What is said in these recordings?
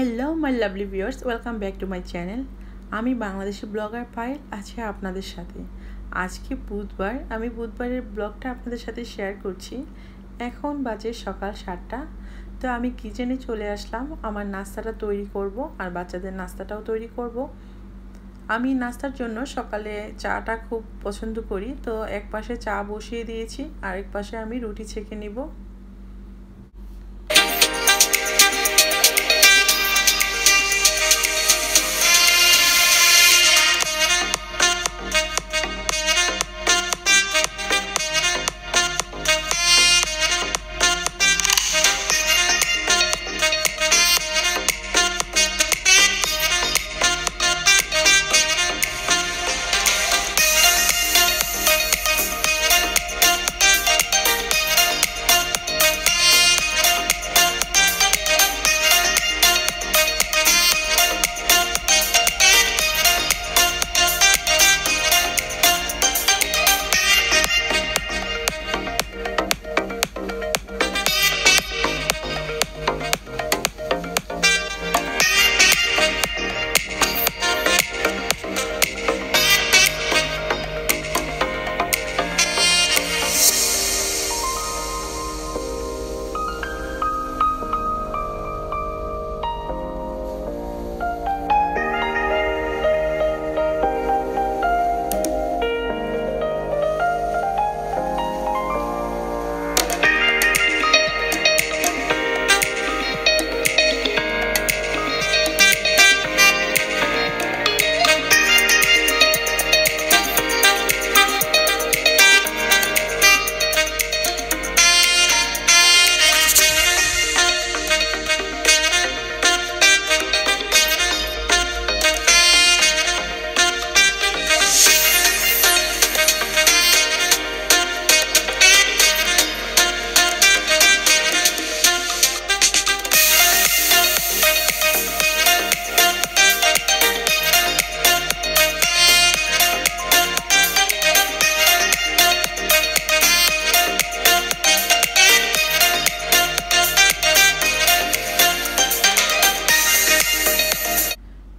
Hello my lovely viewers, welcome back to my channel. আমি Bangladeshi blogger Payel আছি আপনাদের সাথে। আজকে বুধবার, আমি বুধবারের ব্লগটা আপনাদের সাথে শেয়ার করছি। এখন বাজে সকাল 7টা। তো আমি কিচেনে চলে আসলাম, আমার নাস্তাটা তৈরি করব আর বাচ্চাদের নাস্তাটাও তৈরি করব। আমি নাস্তার জন্য সকালে চাটা খুব পছন্দ করি, তো এক পাশে চা বসিয়ে দিয়েছি, আরেক পাশে আমি রুটি ছেঁকে নিব।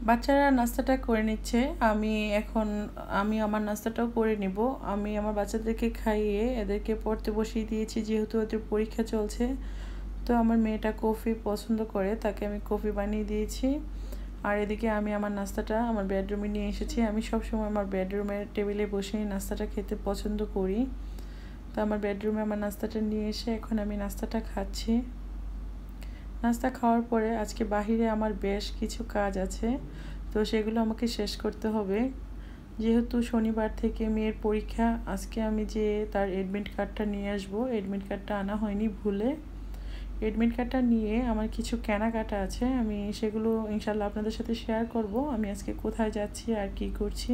বাচ্চারা নাস্তাটা করে নিচ্ছে, আমি আমার নাস্তাটাও করে নিব। আমি আমার বাচ্চাদেরকে খাইয়ে এদেরকে পড়তে বসিয়ে দিয়েছি, যেহেতু ওদের পরীক্ষা চলছে। তো আমার মেয়েটা কফি পছন্দ করে, তাকে আমি কফি বানিয়ে দিয়েছি। আর এদিকে আমি আমার নাস্তাটা আমার বেডরুমে নিয়ে এসেছি। আমি সবসময় আমার বেডরুমের টেবিলে বসেই নাস্তাটা খেতে পছন্দ করি। তো আমার বেডরুমে আমার নাস্তাটা নিয়ে এসে এখন আমি নাস্তাটা খাচ্ছি। নাস্তা খাওয়ার পরে আজকে বাহিরে আমার বেশ কিছু কাজ আছে, তো সেগুলো আমাকে শেষ করতে হবে। যেহেতু শনিবার থেকে মেয়ের পরীক্ষা, আজকে আমি যে তার এডমিট কার্ডটা নিয়ে আসবো, এডমিট কার্ডটা আনা হয়নি ভুলে। এডমিট কার্ডটা নিয়ে আমার কিছু কেনাকাটা আছে, আমি সেগুলো ইনশাল্লাহ আপনাদের সাথে শেয়ার করব। আমি আজকে কোথায় যাচ্ছি আর কি করছি।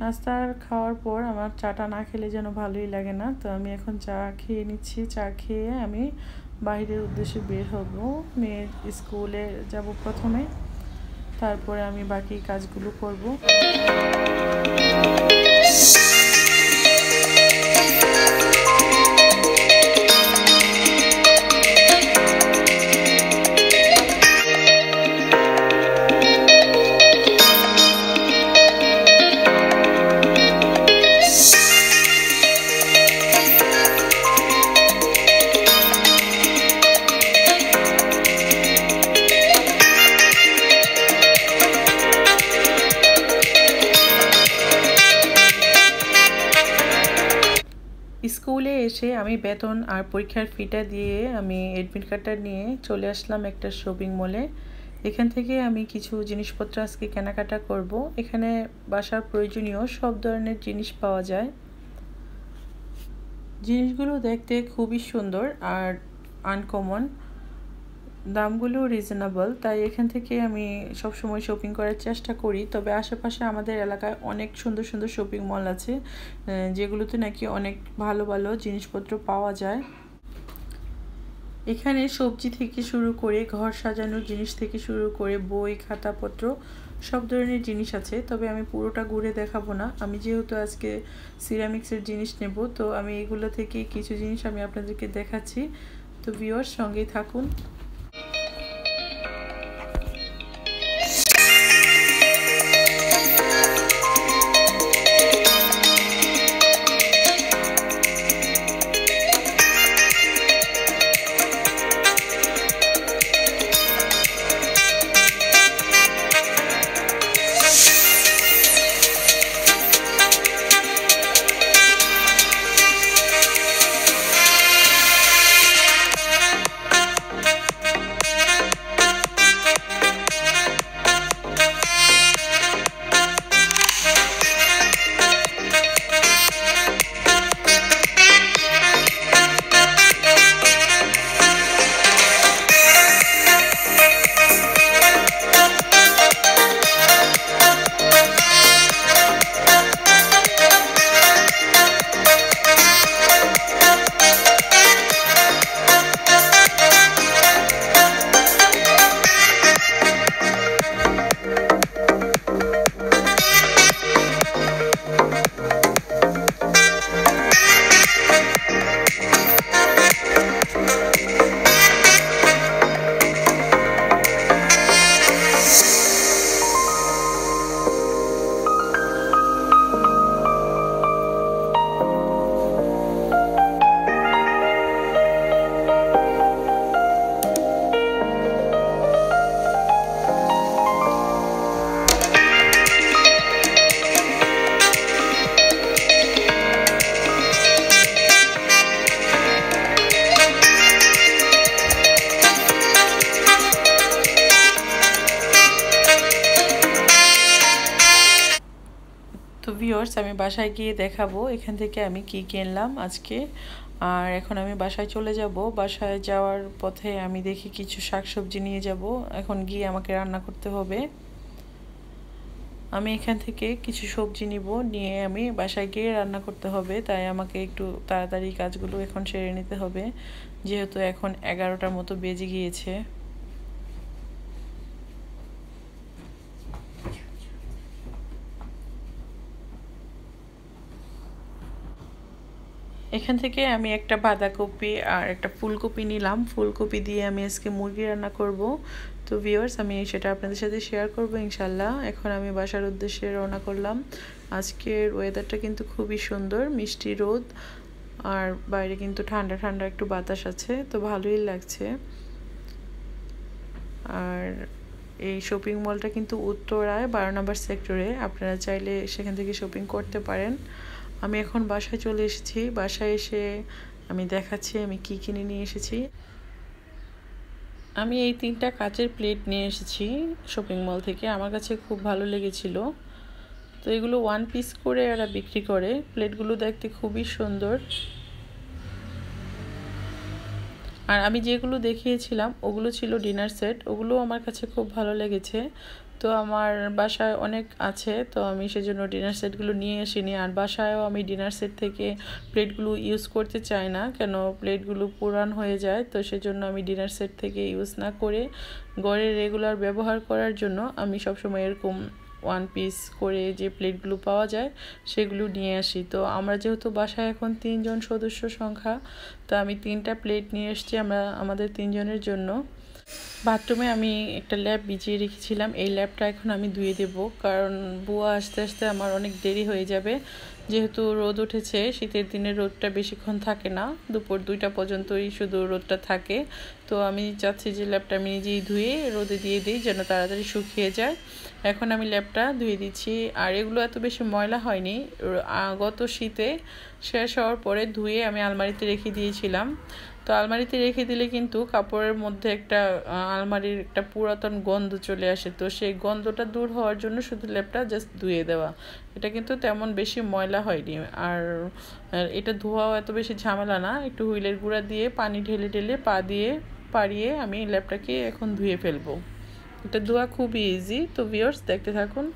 নাস্তার খাওয়ার পর আমার চাটা না খেলে যেন ভালোই লাগে না, তো আমি এখন চা খেয়ে নিচ্ছি। চা খেয়ে আমি বাইরের উদ্দেশ্যে বের হব, মেয়ের স্কুলে যাব প্রথমে, তারপরে আমি বাকি কাজগুলো করব। স্কুলে এসে আমি বেতন আর পরীক্ষার ফিটা দিয়ে আমি এডমিট কার্ডটা নিয়ে চলে আসলাম একটা শপিং মলে। এখান থেকে আমি কিছু জিনিসপত্র আজকে কেনাকাটা করব। এখানে বাসার প্রয়োজনীয় সব ধরনের জিনিস পাওয়া যায়। জিনিসগুলো দেখতে খুবই সুন্দর আর আনকমন, দামগুলো রিজনেবল, তাই এখান থেকে আমি সব সময় শপিং করার চেষ্টা করি। তবে আশেপাশে আমাদের এলাকায় অনেক সুন্দর সুন্দর শপিং মল আছে, যেগুলোতে নাকি অনেক ভালো ভালো জিনিসপত্র পাওয়া যায়। এখানে সবজি থেকে শুরু করে ঘর সাজানোর জিনিস থেকে শুরু করে বই খাতাপত্র সব ধরনের জিনিস আছে। তবে আমি পুরোটা ঘুরে দেখাবো না, আমি যেহেতু আজকে সিরামিক্সের জিনিস নেব, তো আমি এগুলো থেকে কিছু জিনিস আমি আপনাদেরকে দেখাচ্ছি। তো ভিউয়ার্স সঙ্গেই থাকুন। ভিউয়ার্স আমি বাসায় গিয়ে দেখাবো এখান থেকে আমি কি কিনলাম আজকে। আর এখন আমি বাসায় চলে যাব। বাসায় যাওয়ার পথে আমি দেখি কিছু শাকসবজি নিয়ে যাব, এখন গিয়ে আমাকে রান্না করতে হবে। আমি এখান থেকে কিছু সবজি নিব, নিয়ে আমি বাসায় গিয়ে রান্না করতে হবে, তাই আমাকে একটু তাড়াতাড়ি কাজগুলো এখন সেরে নিতে হবে, যেহেতু এখন 11টার মতো বেজে গিয়েছে। এখান থেকে আমি একটা বাঁধাকপি আর একটা ফুলকপি নিলাম। ফুলকপি দিয়ে আমি আজকে মুরগি রান্না করব। তো ভিউয়ার্স আমি সেটা আপনাদের সাথে শেয়ার করব ইনশাল্লাহ। এখন আমি বাসার উদ্দেশ্যে রওনা করলাম। আজকের ওয়েদারটা কিন্তু খুবই সুন্দর, মিষ্টি রোদ, আর বাইরে কিন্তু ঠান্ডা ঠান্ডা একটু বাতাস আছে, তো ভালোই লাগছে। আর এই শপিং মলটা কিন্তু উত্তরায় 12 নম্বর সেক্টরে, আপনারা চাইলে সেখান থেকে শপিং করতে পারেন। আমি এখন বাসায় চলে এসেছি। বাসায় এসে আমি দেখাচ্ছি আমি কি কিনে নিয়ে এসেছি। আমি এই 3টা কাচের প্লেট নিয়ে এসেছি শপিং মল থেকে, আমার কাছে খুব ভালো লেগেছিল। তো এগুলো 1 পিস করে এরা বিক্রি করে। প্লেটগুলো দেখতে খুবই সুন্দর। আর আমি যেগুলো দেখিয়েছিলাম ওগুলো ছিল ডিনার সেট, ওগুলো আমার কাছে খুব ভালো লেগেছে। তো আমার বাসায় অনেক আছে, তো আমি সেজন্য ডিনার সেটগুলো নিয়ে আসিনি। আর বাসায়ও আমি ডিনার সেট থেকে প্লেটগুলো ইউজ করতে চাই না, কেন প্লেটগুলো পুরান হয়ে যায়। তো সেজন্য আমি ডিনার সেট থেকে ইউজ না করে ঘরে রেগুলার ব্যবহার করার জন্য আমি সবসময় এরকম 1 পিস করে যে প্লেটগুলো পাওয়া যায় সেগুলো নিয়ে আসি। তো আমরা যেহেতু বাসায় এখন 3 জন সদস্য সংখ্যা, তো আমি 3টা প্লেট নিয়ে এসেছি আমাদের 3 জনের জন্য। বাথরুমে আমি একটা ল্যাপ ভিজিয়ে রেখেছিলাম, এই ল্যাপটা এখন আমি ধুয়ে দেব, কারণ বুয়া আসতে আসতে আমার অনেক দেরি হয়ে যাবে। যেহেতু রোদ উঠেছে, শীতের দিনে রোদটা বেশিক্ষণ থাকে না, দুপুর 2টা পর্যন্তই শুধু রোদটা থাকে। তো আমি চাচ্ছি যে ল্যাপটা আমি নিজেই ধুয়ে রোদে দিয়ে দিই, যেন তাড়াতাড়ি শুকিয়ে যায়। এখন আমি ল্যাপটা ধুয়ে দিচ্ছি। আর এগুলো এত বেশি ময়লা হয়নি, গত শীতে শেষ হওয়ার পরে ধুয়ে আমি আলমারিতে রেখে দিয়েছিলাম। তো আলমারিতে রেখে দিলে কিন্তু কাপড়ের মধ্যে একটা আলমারির একটা পুরাতন গন্ধ চলে আসে, তো সেই গন্ধটা দূর হওয়ার জন্য শুধু ল্যাপটা জাস্ট ধুয়ে দেওয়া। এটা কিন্তু তেমন বেশি ময়লা হয়নি। আর এটা ধোয়াও এত বেশি ঝামেলা না, একটু হুইলের গুঁড়া দিয়ে পানি ঢেলে ঢেলে পা দিয়ে পাড়িয়ে আমি ল্যাপটাকে এখন ধুয়ে ফেলবো। এটা ধোয়া খুবই ইজি। তো ভিউয়ার্স দেখতে থাকুন।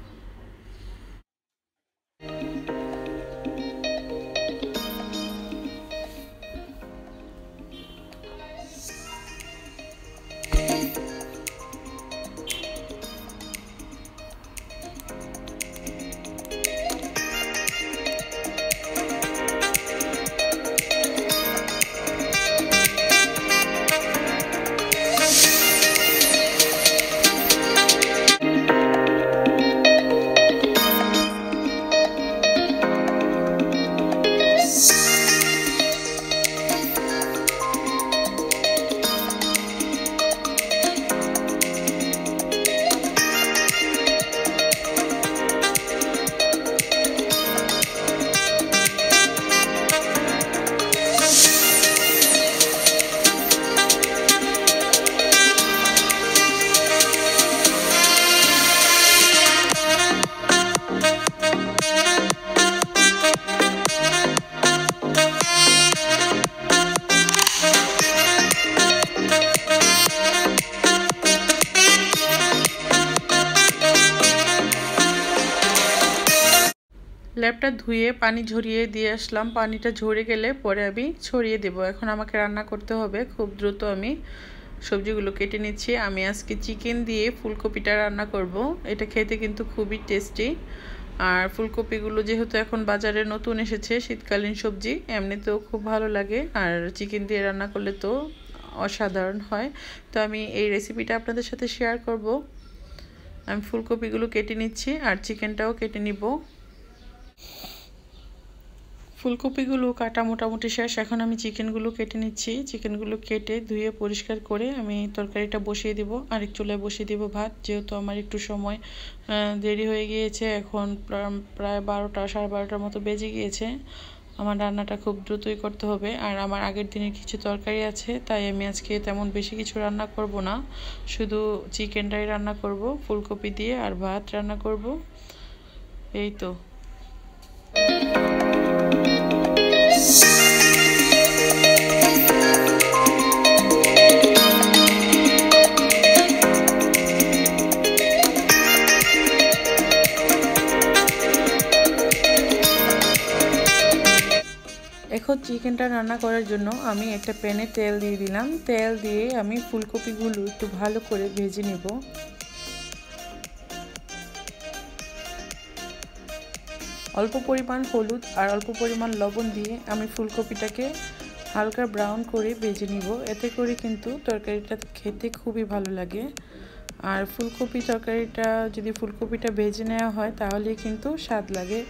ল্যাপটা ধুয়ে পানি ঝরিয়ে দিয়ে আসলাম। পানিটা ঝরে গেলে পরে আমি ছড়িয়ে দেব। এখন আমাকে রান্না করতে হবে খুব দ্রুত। আমি সবজিগুলো কেটে নিচ্ছি। আমি আজকে চিকেন দিয়ে ফুলকপিটা রান্না করব। এটা খেতে কিন্তু খুবই টেস্টি। আর ফুলকপিগুলো যেহেতু এখন বাজারে নতুন এসেছে, শীতকালীন সবজি, এমনিতেও খুব ভালো লাগে। আর চিকেন দিয়ে রান্না করলে তো অসাধারণ হয়। তো আমি এই রেসিপিটা আপনাদের সাথে শেয়ার করব। আমি ফুলকপিগুলো কেটে নিচ্ছি আর চিকেনটাও কেটে নিব। ফুলকপিগুলো কাটা মোটামুটি শেষ। এখন আমি চিকেনগুলো কেটে নিচ্ছি। চিকেনগুলো কেটে ধুয়ে পরিষ্কার করে আমি তরকারিটা বসিয়ে দিব। আরেক চুলায় বসিয়ে দিব ভাত, যেহেতু আমার একটু সময় দেরি হয়ে গিয়েছে। এখন প্রায় 12টা 12:30টার মতো বেজে গিয়েছে। আমার রান্নাটা খুব দ্রুতই করতে হবে। আর আমার আগের দিনের কিছু তরকারি আছে, তাই আমি আজকে তেমন বেশি কিছু রান্না করব না, শুধু চিকেনটাই রান্না করব ফুলকপি দিয়ে, আর ভাত রান্না করব। এই তো। এখন চিকেনটা রান্না করার জন্য আমি একটা প্যানে তেল দিয়ে দিলাম। তেল দিয়ে আমি ফুলকপিগুলো একটু ভালো করে ভেজে নেব। অল্প পরিমাণ হলুদ আর অল্প পরিমাণ লবণ দিয়ে আমি ফুলকপিটাকে হালকা ব্রাউন করে ভেজে নিব। এতে করে কিন্তু তরকারিটা খেতে খুবই ভালো লাগে। আর ফুলকপি তরকারিটা যদি ফুলকপিটা ভেজে নেওয়া হয় তাহলে কিন্তু স্বাদ লাগে।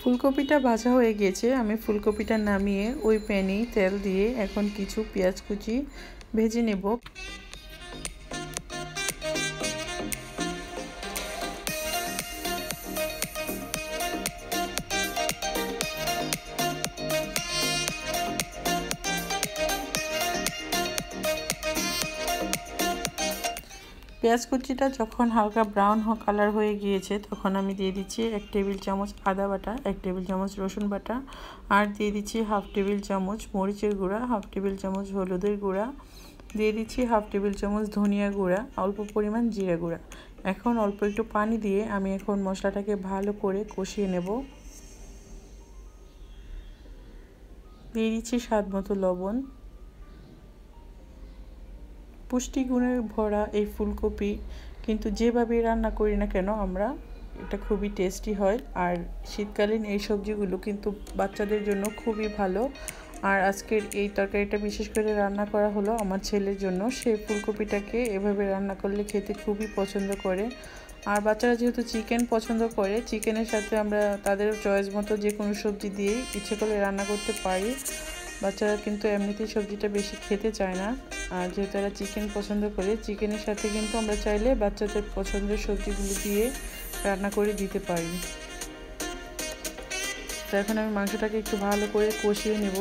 ফুলকপিটা ভাজা হয়ে গিয়েছে। আমি ফুলকপিটা নামিয়ে ওই প্যানেই তেল দিয়ে এখন কিছু পেঁয়াজ কুচি ভেজে নেব। পেঁয়াজ কুচিটা যখন হালকা ব্রাউন কালার হয়ে গিয়েছে তখন আমি দিয়ে দিচ্ছি 1 টেবিল চামচ আদা বাটা, 1 টেবিল চামচ রসুন বাটা, আর দিয়ে দিচ্ছি 1/2 টেবিল চামচ মরিচের গুঁড়া, 1/2 টেবিল চামচ হলুদের গুঁড়া, দিয়ে দিচ্ছি 1/2 টেবিল চামচ ধনিয়া গুঁড়া, অল্প পরিমাণ জিরা গুঁড়া। এখন অল্প একটু পানি দিয়ে আমি এখন মশলাটাকে ভালো করে কষিয়ে নেব। দিয়ে দিচ্ছি স্বাদ মতো লবণ। পুষ্টিগুণে ভরা এই ফুলকপি কিন্তু যেভাবে রান্না করি না কেন আমরা, এটা খুবই টেস্টি হয়। আর শীতকালীন এই সবজিগুলো কিন্তু বাচ্চাদের জন্য খুবই ভালো। আর আজকের এই তরকারিটা বিশেষ করে রান্না করা হলো আমার ছেলের জন্য। সে ফুলকপিটাকে এভাবে রান্না করলে খেতে খুবই পছন্দ করে। আর বাচ্চারা যেহেতু চিকেন পছন্দ করে, চিকেনের সাথে আমরা তাদের চয়েস মতো যে কোনো সবজি দিয়ে ইচ্ছে করলে রান্না করতে পারি। বাচ্চারা কিন্তু এমনিতেই সবজিটা বেশি খেতে চায় না। আর যেহেতু তারা চিকেন পছন্দ করে, চিকেনের সাথে কিন্তু আমরা চাইলে বাচ্চাদের পছন্দের সবজিগুলো দিয়ে রান্না করে দিতে পারি। তো এখন আমি মাংসটাকে একটু ভালো করে কষিয়ে নেব।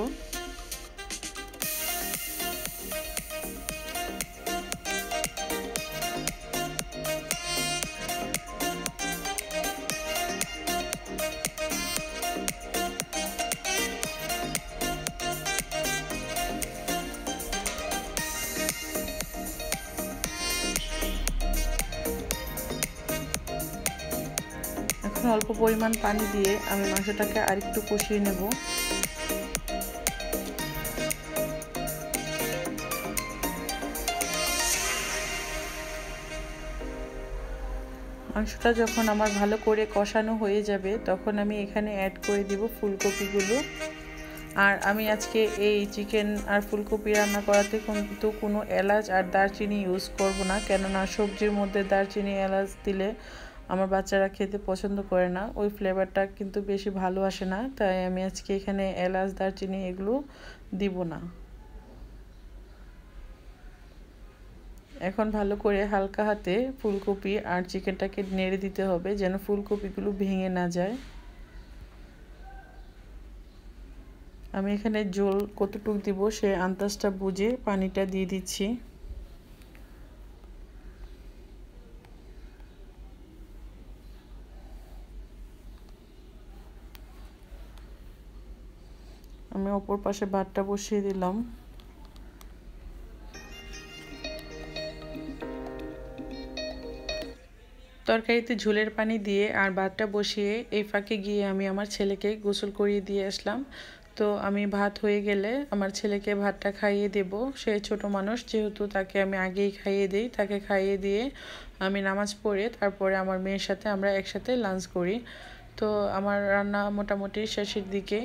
এখন অল্প পরিমাণ পানি দিয়ে আমি মাংসটাকে আরেকটু কষিয়ে নেব। মাংসটা যখন আমার ভালো করে কষানো হয়ে যাবে তখন আমি এখানে অ্যাড করে দিব ফুলকপিগুলো। আর আমি আজকে এই চিকেন আর ফুলকপি রান্না করাতে কিন্তু কোনো এলাচ আর দারচিনি ইউজ করব না, কেননা সবজির মধ্যে দারচিনি এলাচ দিলে আমার বাচ্চারা খেতে পছন্দ করে না, ওই ফ্লেভারটা কিন্তু বেশি ভালো আসে না। তাই আমি আজকে এখানে এলাচ দারচিনি এগুলো দিব না। এখন ভালো করে হালকা হাতে ফুলকপি আর চিকেনটাকে নেড়ে দিতে হবে যেন ফুলকপিগুলো ভেঙে না যায়। আমি এখানে ঝোল কতটুকু দিব সে আন্দাজটা বুঝে পানিটা দিয়ে দিচ্ছি। আমি অপর পাশে ভাতটা বসিয়ে দিলাম। তরকারিতে ঝোলের পানি দিয়ে আর ভাতটা বসিয়ে এই ফাঁকে গিয়ে আমি আমার ছেলেকে গোসল করিয়ে দিয়ে আসলাম। তো আমি ভাত হয়ে গেলে আমার ছেলেকে ভাতটা খাইয়ে দেব। সে ছোট মানুষ যেহেতু তাকে আমি আগেই খাইয়ে দিই। তাকে খাইয়ে দিয়ে আমি নামাজ পড়ে তারপরে আমার মেয়ের সাথে আমরা একসাথে লাঞ্চ করি। তো আমার রান্না মোটামুটি শেষের দিকে।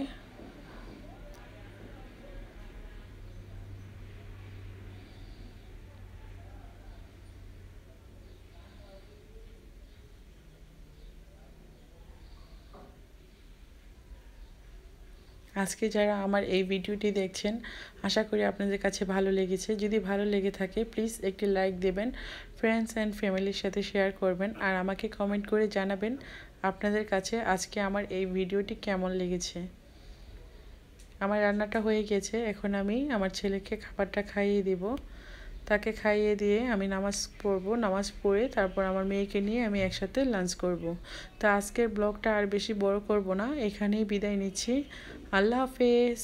আজকে যারা আমার এই ভিডিওটি দেখছেন আশা করি আপনাদের কাছে ভালো লেগেছে। যদি ভালো লেগে থাকে প্লিজ একটি লাইক দেবেন, ফ্রেন্ডস অ্যান্ড ফ্যামিলির সাথে শেয়ার করবেন আর আমাকে কমেন্ট করে জানাবেন আপনাদের কাছে আজকে আমার এই ভিডিওটি কেমন লেগেছে। আমার রান্নাটা হয়ে গেছে, এখন আমি আমার ছেলেকে খাবারটা খাইয়ে দেব। তাকে খাইয়ে দিয়ে আমি নামাজ পড়ব, নামাজ পড়ে তারপর আমার মেয়েকে নিয়ে আমি একসাথে লাঞ্চ করব। তো আজকের ব্লগটা আর বেশি বড় করব না, এখানেই বিদায় নিচ্ছি। আল্লাহ হাফেজ।